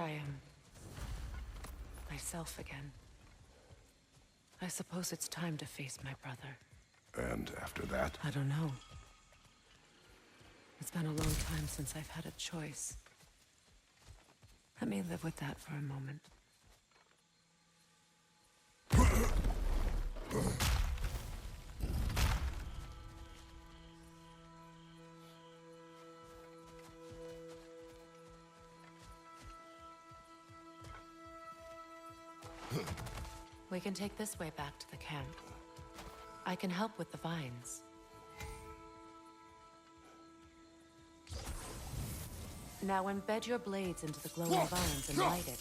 I am myself again. I suppose it's time to face my brother. And after that? I don't know. It's been a long time since I've had a choice. Let me live with that for a moment. We can take this way back to the camp. I can help with the vines. Now embed your blades into the glowing vines and light it.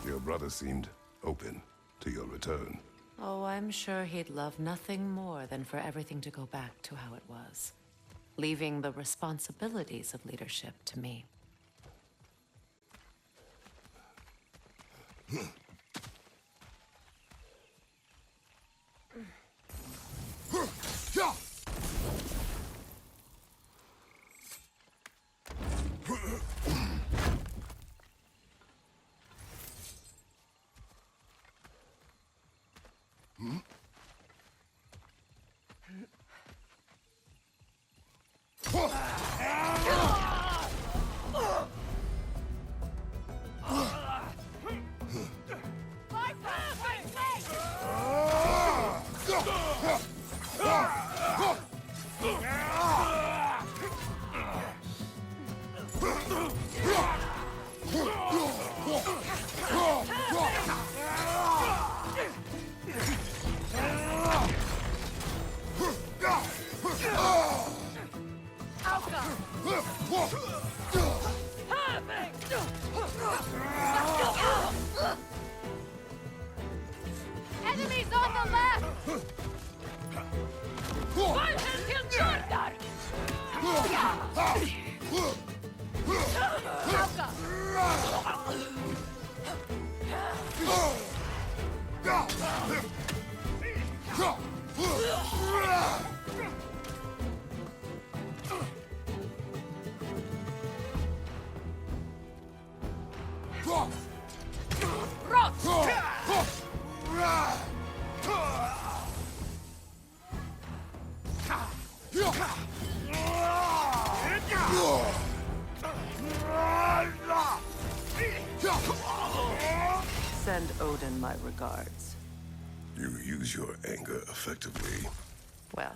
Your brother seemed open to your return. Oh, I'm sure he'd love nothing more than for everything to go back to how it was, leaving the responsibilities of leadership to me. Enemies on the left! Walter till Jordan! Send Odin my regards. You use your anger effectively. Well,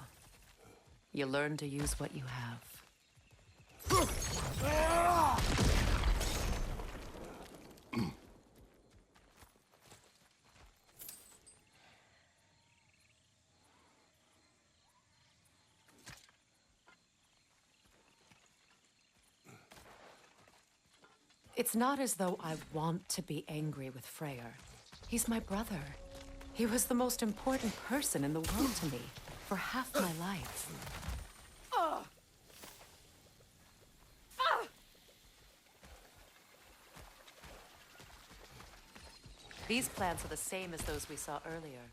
you learn to use what you have. It's not as though I want to be angry with Freyr. He's my brother. He was the most important person in the world to me for half my life. These plants are the same as those we saw earlier.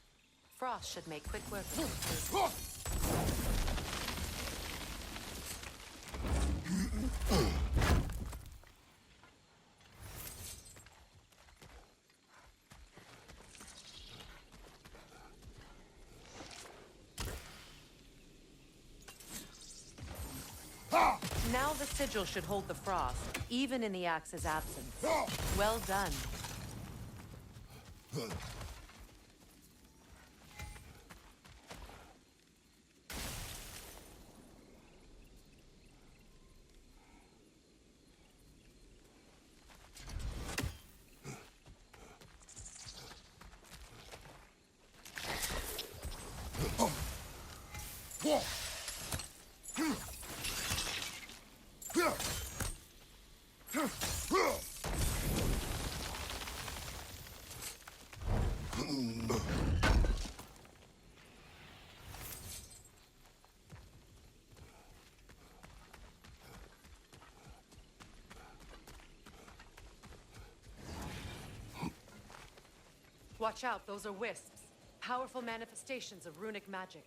Frost should make quick work of them. Now the sigil should hold the frost, even in the axe's absence. Well done. Watch out, those are wisps. Powerful manifestations of runic magic.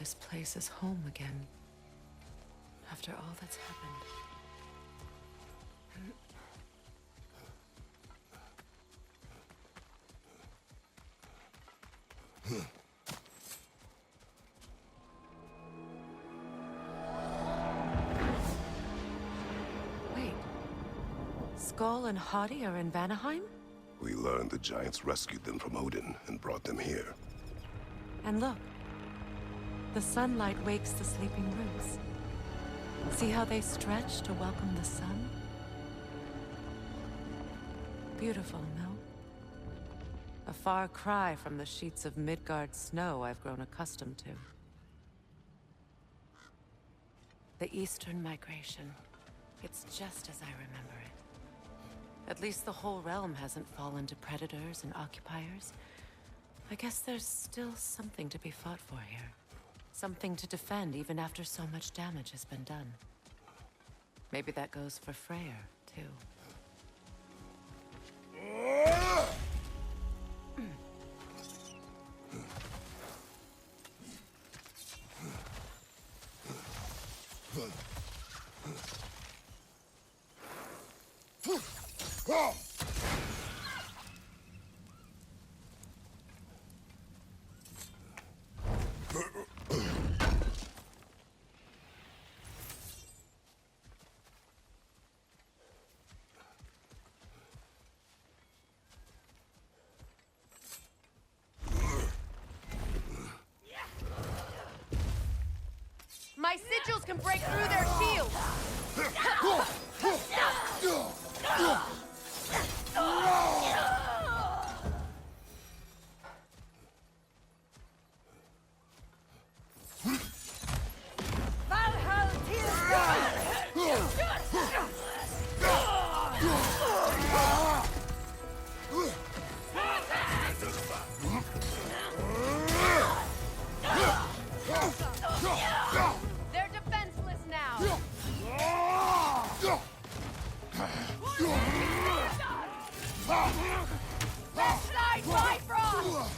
this place is home again. After all that's happened. Wait. Skull and Hati are in Vanaheim? We learned the giants rescued them from Odin and brought them here. And look. The sunlight wakes the sleeping roots. See how they stretch to welcome the sun? Beautiful, no? A far cry from the sheets of Midgard snow I've grown accustomed to. The Eastern Migration. It's just as I remember it. At least the whole realm hasn't fallen to predators and occupiers. I guess there's still something to be fought for here. Something to defend even after so much damage has been done. Maybe that goes for Freyr, too. My sigils can break through their shields! They're defenseless now! Left side, Bifrost!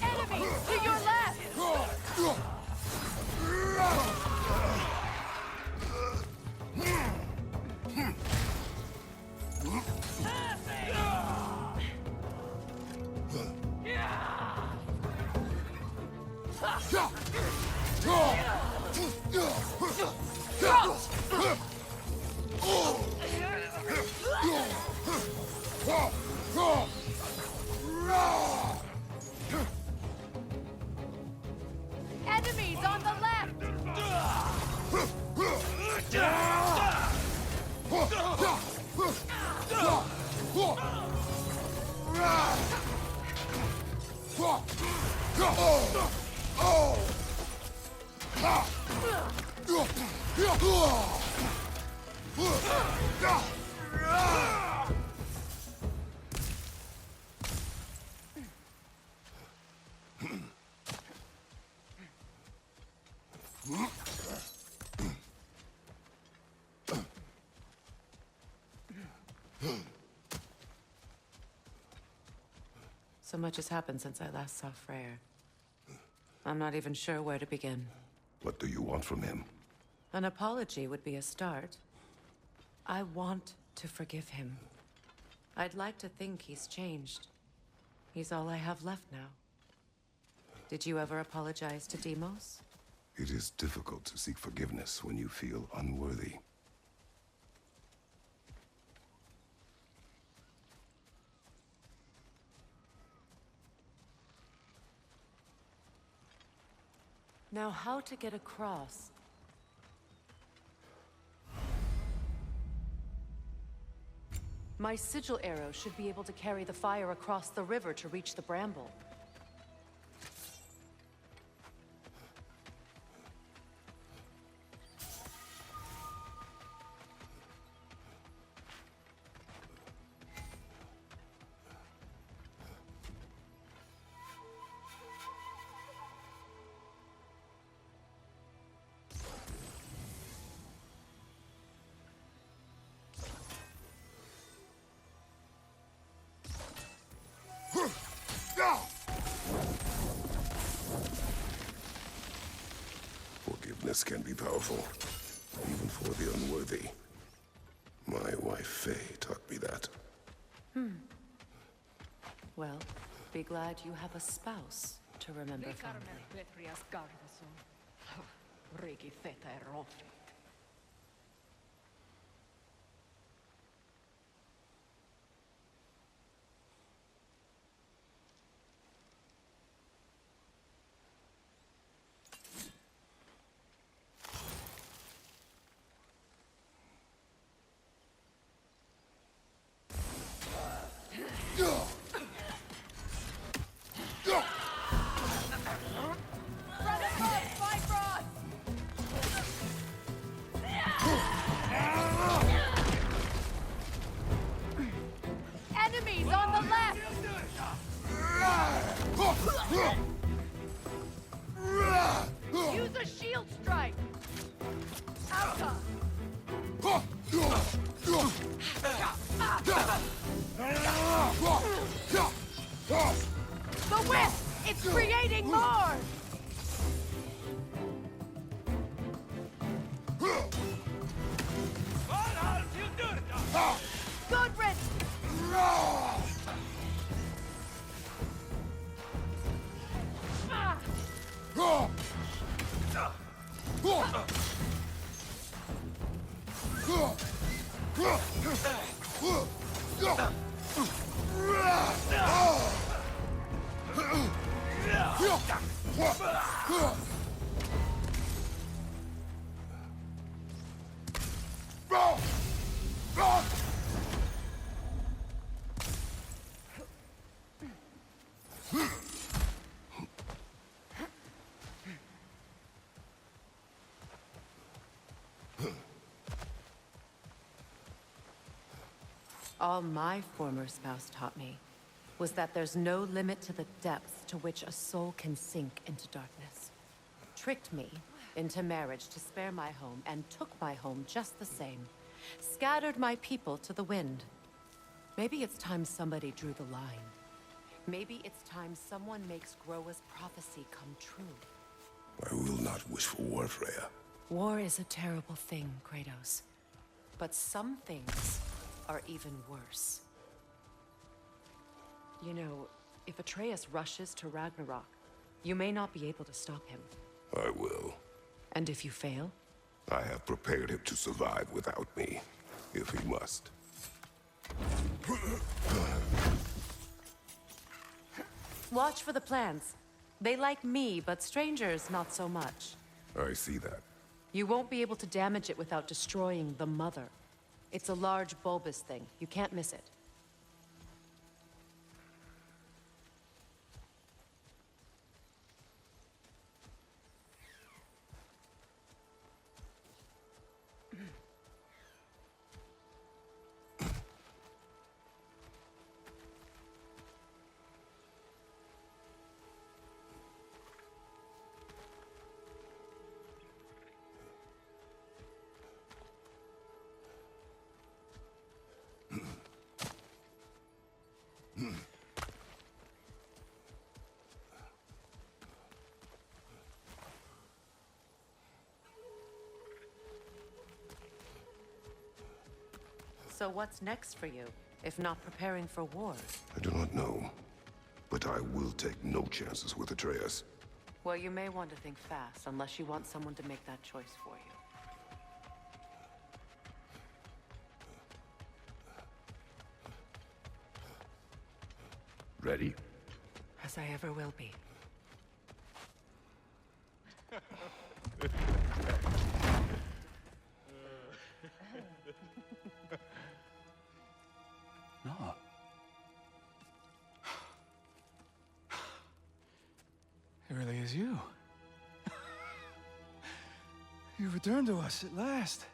Enemies to your left! Enemies on the left! So much has happened since I last saw Freyr. I'm not even sure where to begin. What do you want from him? An apology would be a start. I want to forgive him. I'd like to think he's changed. He's all I have left now. Did you ever apologize to Deimos? It is difficult to seek forgiveness when you feel unworthy. Now, how to get across? My sigil arrow should be able to carry the fire across the river to reach the bramble. weakness can be powerful, even for the unworthy. My wife Faye taught me that. Well, be glad you have a spouse to remember fondly. Enemies on the left! Use a shield strike! Alta! The whip! It's creating more! Goodrich! All my former spouse taught me was that there's no limit to the depths to which a soul can sink into darkness. Tricked me into marriage to spare my home and took my home just the same. Scattered my people to the wind. Maybe it's time somebody drew the line. Maybe it's time someone makes Groa's prophecy come true. I will not wish for war, Freya. War is a terrible thing, Kratos. But some things are even worse. You know, if Atreus rushes to Ragnarok, you may not be able to stop him. I will. And if you fail? I have prepared him to survive without me, if he must. Watch for the plants. They like me, but strangers not so much. I see that. You won't be able to damage it without destroying the mother. It's a large bulbous thing. You can't miss it. So what's next for you, if not preparing for war? I do not know, but I will take no chances with Atreus. Well, you may want to think fast, unless you want someone to make that choice for you. Ready? As I ever will be. No. It really is you. You returned to us at last.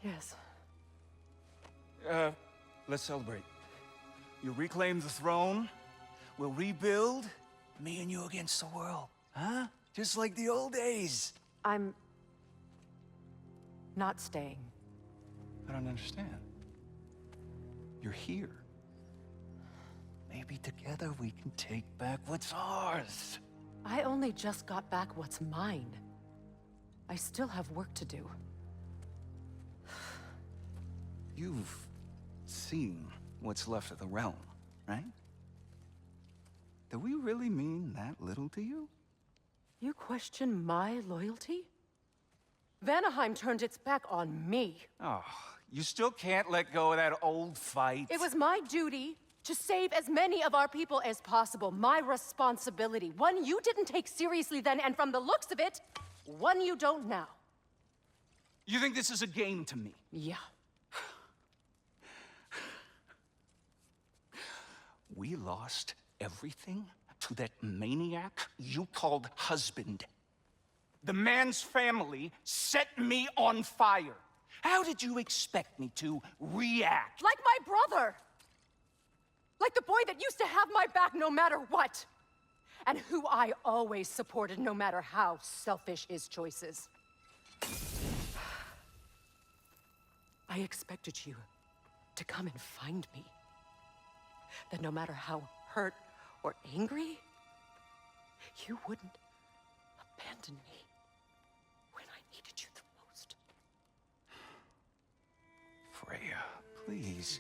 Yes. Let's celebrate. You reclaim the throne. We'll rebuild. Me and you against the world. Huh? Just like the old days. I'm not staying. I don't understand. You're here. Maybe together we can take back what's ours. I only just got back what's mine. I still have work to do. You've seen what's left of the realm, right? Do we really mean that little to you? You question my loyalty? Vanaheim turned its back on me. Oh, you still can't let go of that old fight. It was my duty to save as many of our people as possible. My responsibility. One you didn't take seriously then, and from the looks of it, one you don't now. You think this is a game to me? Yeah. We lost everything to that maniac you called husband. The man's family set me on fire. How did you expect me to react? Like my brother! Like the boy that used to have my back no matter what! And who I always supported no matter how selfish his choices. I expected you to come and find me. That no matter how hurt or angry, you wouldn't abandon me when I needed you the most. Freya, please.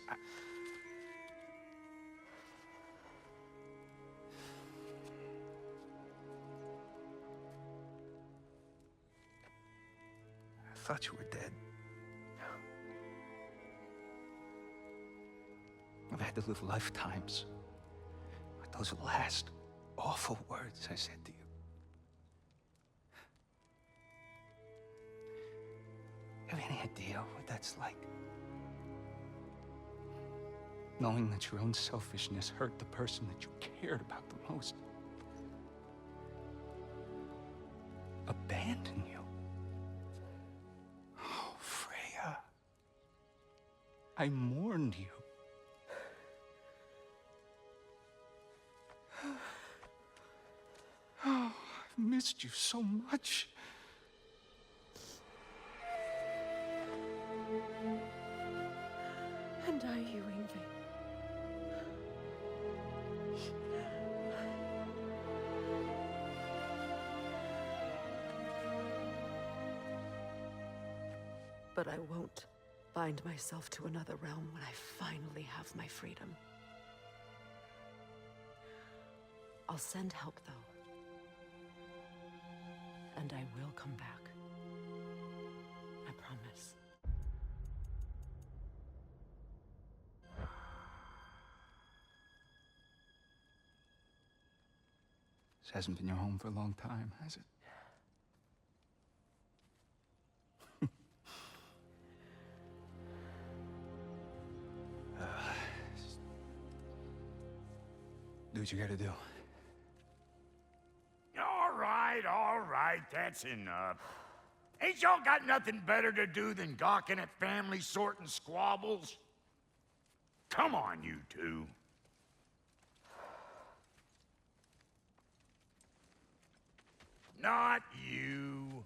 I thought you were dead. I've had to live lifetimes with those last awful words I said to you. Have any idea what that's like? Knowing that your own selfishness hurt the person that you cared about the most. Abandon you. Oh, Freya. I mourned you. Oh, I've missed you so much. And I, you, Ingvi. But I won't bind myself to another realm when I finally have my freedom. I'll send help, though. And I will come back. I promise. This hasn't been your home for a long time, has it? Do what you gotta do. All right, that's enough. Ain't y'all got nothing better to do than gawking at family sorting squabbles? Come on, you two. Not you.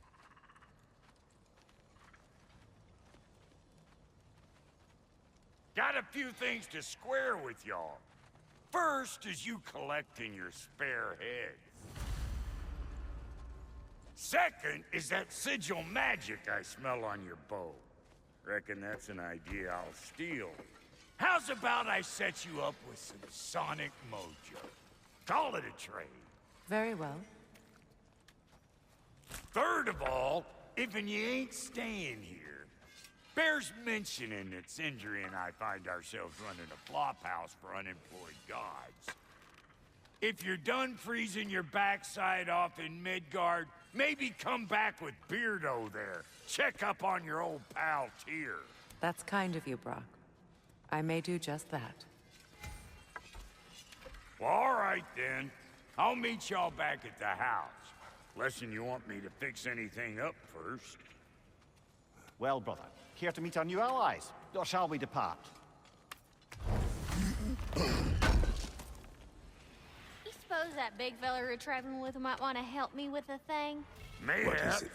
Got a few things to square with y'all. First is you collecting your spare heads. Second is that sigil magic I smell on your bow. Reckon that's an idea I'll steal. How's about I set you up with some sonic mojo? Call it a trade. Very well. Third of all, if you ain't staying here, bears mentioning that Sindri and I find ourselves running a flop house for unemployed gods. If you're done freezing your backside off in Midgard, maybe come back with Beardo there. Check up on your old pal Tyr. That's kind of you, Brock. I may do just that. Well, all right then. I'll meet y'all back at the house. Less'n you want me to fix anything up first. Well, brother, care to meet our new allies? Or shall we depart? You suppose that big fella we're traveling with might want to help me with a thing? Mayhap. What is it?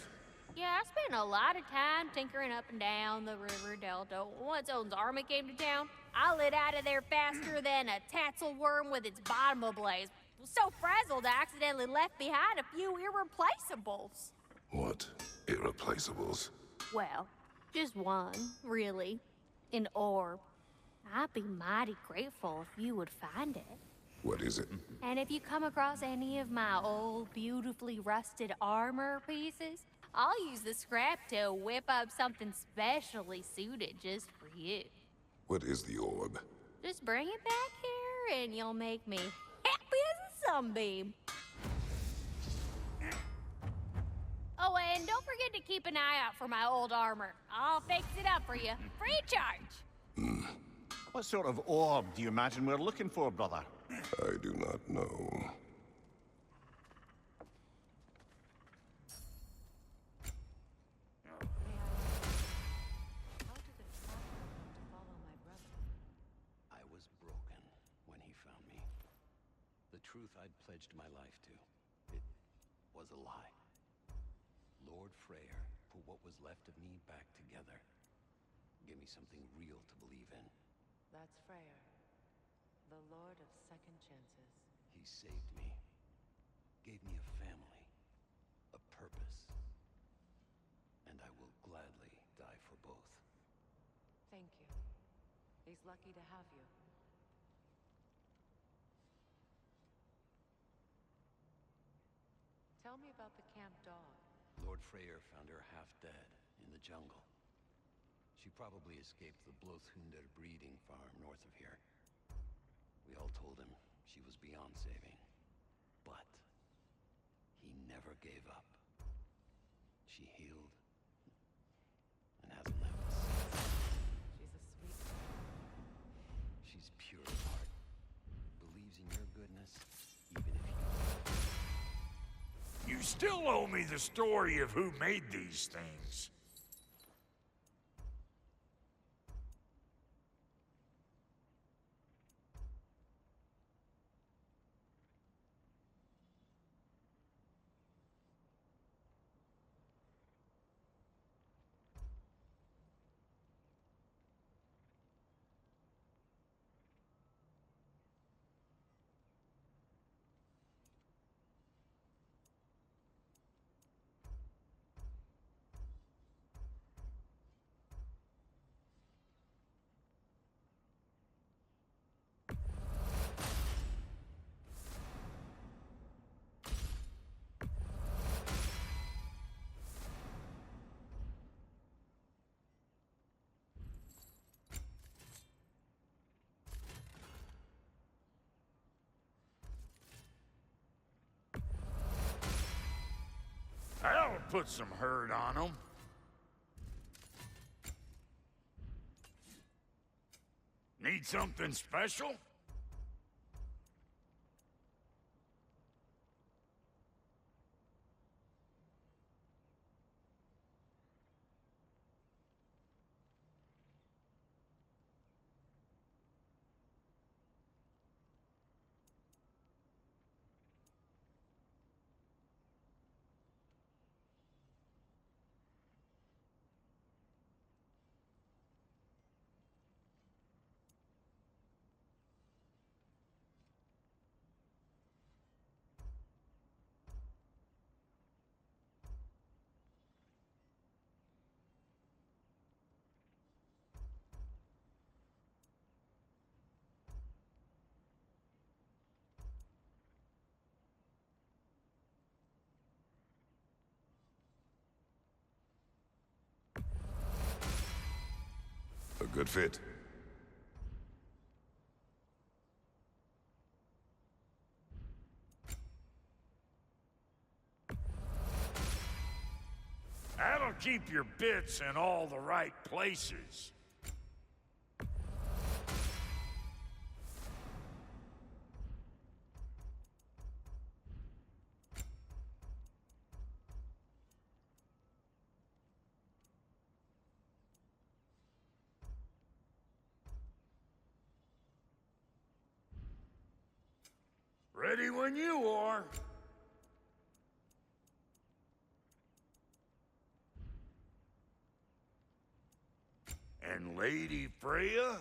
Yeah, I spent a lot of time tinkering up and down the river delta. Once Odin's army came to town, I lit out of there faster than a tassel worm with its bottom ablaze. Was so frazzled I accidentally left behind a few irreplaceables. What irreplaceables? Well, just one, really. An orb. I'd be mighty grateful if you would find it. What is it? And if you come across any of my old, beautifully rusted armor pieces, I'll use the scrap to whip up something specially suited just for you. What is the orb? Just bring it back here and you'll make me happy as a sunbeam. Oh, and don't forget to keep an eye out for my old armor. I'll fix it up for you, free of charge. What sort of orb do you imagine we're looking for, brother? I do not know. How did the traveler come to follow my brother? I was broken when he found me. The truth I'd pledged my life to, it was a lie. Lord Freyr put what was left of me back together. Give me something real to believe in. That's Freyr, the Lord of Second Chances. He saved me. Gave me a family. A purpose. And I will gladly die for both. Thank you. He's lucky to have you. Tell me about the camp dog. Lord Freyr found her half dead in the jungle. She probably escaped the Blothunder breeding farm north of here. We all told him she was beyond saving. But he never gave up. She healed and hasn't left us since. She's a sweet girl. She's pure of heart. Believes in your goodness, even if you... You still owe me the story of who made these things. That'll put some hurt on them. Need something special? A good fit. That'll keep your bits in all the right places. Ready when you are. And Lady Freya?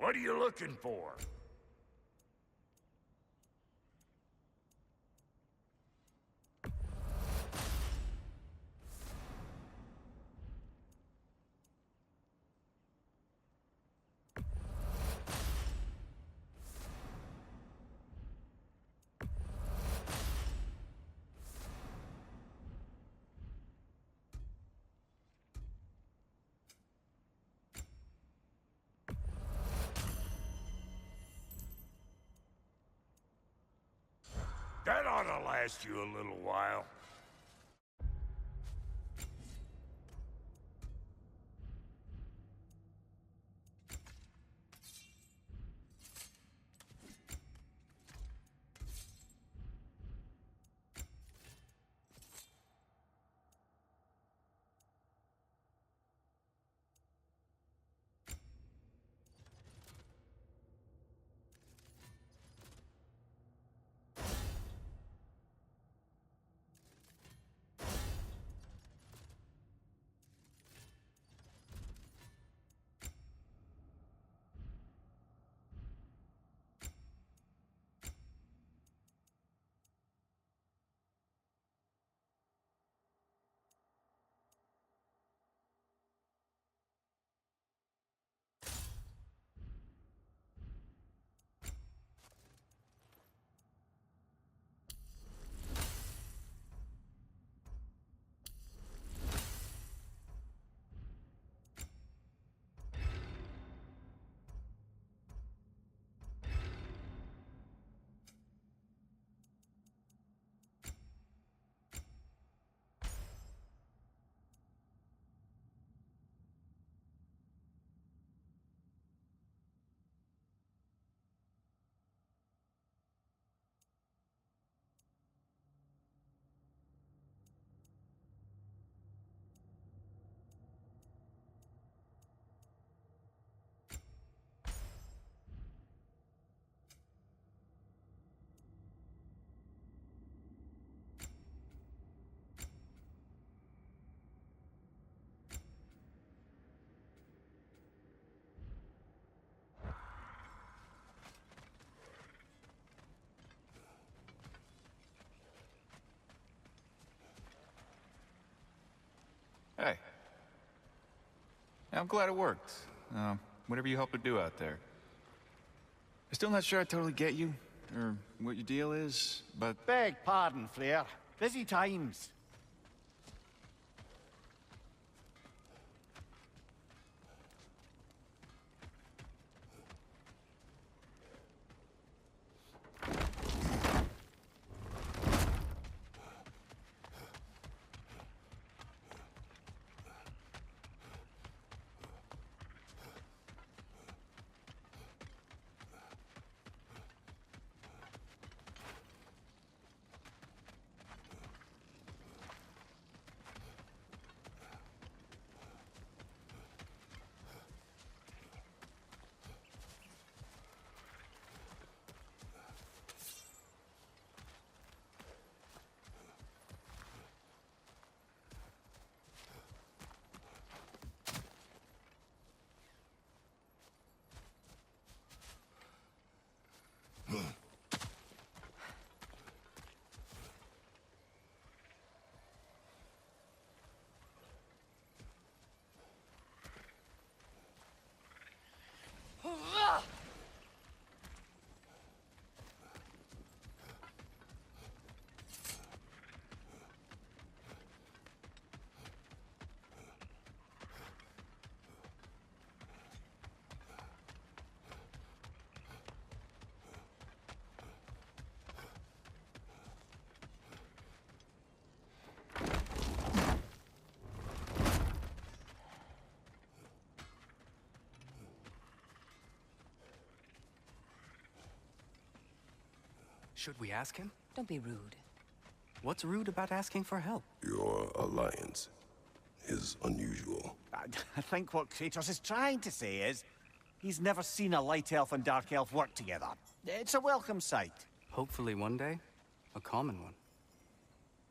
What are you looking for? That ought to last you a little while. Hey. I'm glad it worked. Whatever you helped her do out there. I'm still not sure I totally get you, or what your deal is, but... Beg pardon, Flair. Busy times. Should we ask him? Don't be rude. What's rude about asking for help? Your alliance is unusual. I think what Kratos is trying to say is, he's never seen a light elf and dark elf work together. It's a welcome sight. Hopefully one day, a common one.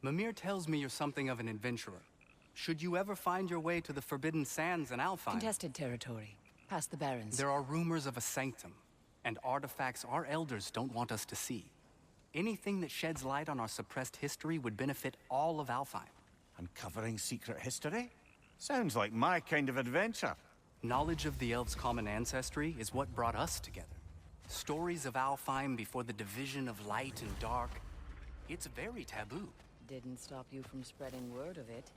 Mimir tells me you're something of an adventurer. Should you ever find your way to the Forbidden Sands in Alfheim... Contested territory. Past the Barrens. There are rumors of a sanctum, and artifacts our elders don't want us to see. Anything that sheds light on our suppressed history would benefit all of Alfheim. Uncovering secret history? Sounds like my kind of adventure. Knowledge of the elves' common ancestry is what brought us together. Stories of Alfheim before the division of light and dark. It's very taboo. Didn't stop you from spreading word of it.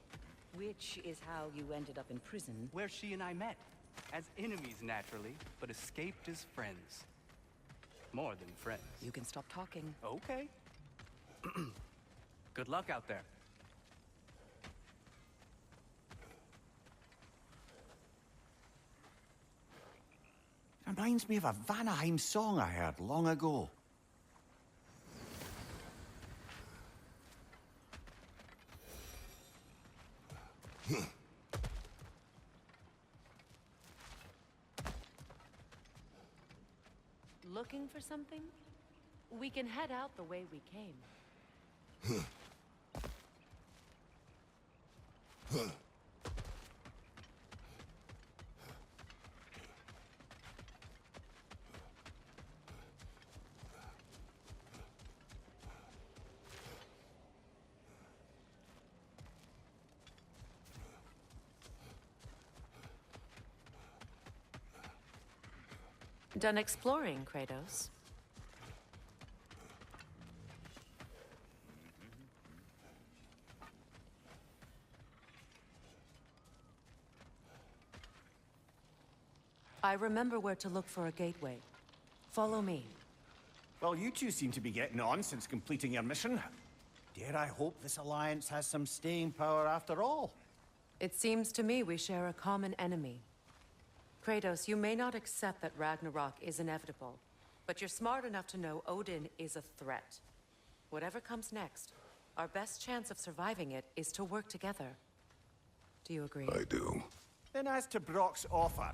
Which is how you ended up in prison. Where she and I met. As enemies, naturally, but escaped as friends. More than friends. You can stop talking. Okay. Good luck out there. Reminds me of a Vanaheim song I heard long ago. Looking for something? We can head out the way we came. Done exploring, Kratos? I remember where to look for a gateway. Follow me. Well, you two seem to be getting on since completing your mission. Dare I hope this alliance has some staying power after all? It seems to me we share a common enemy. Kratos, you may not accept that Ragnarok is inevitable, but you're smart enough to know Odin is a threat. Whatever comes next, our best chance of surviving it is to work together. Do you agree? I do. Then as to Brock's offer,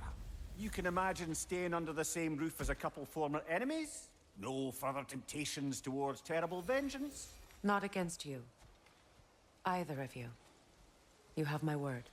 you can imagine staying under the same roof as a couple former enemies? No further temptations towards terrible vengeance? Not against you. Either of you. You have my word.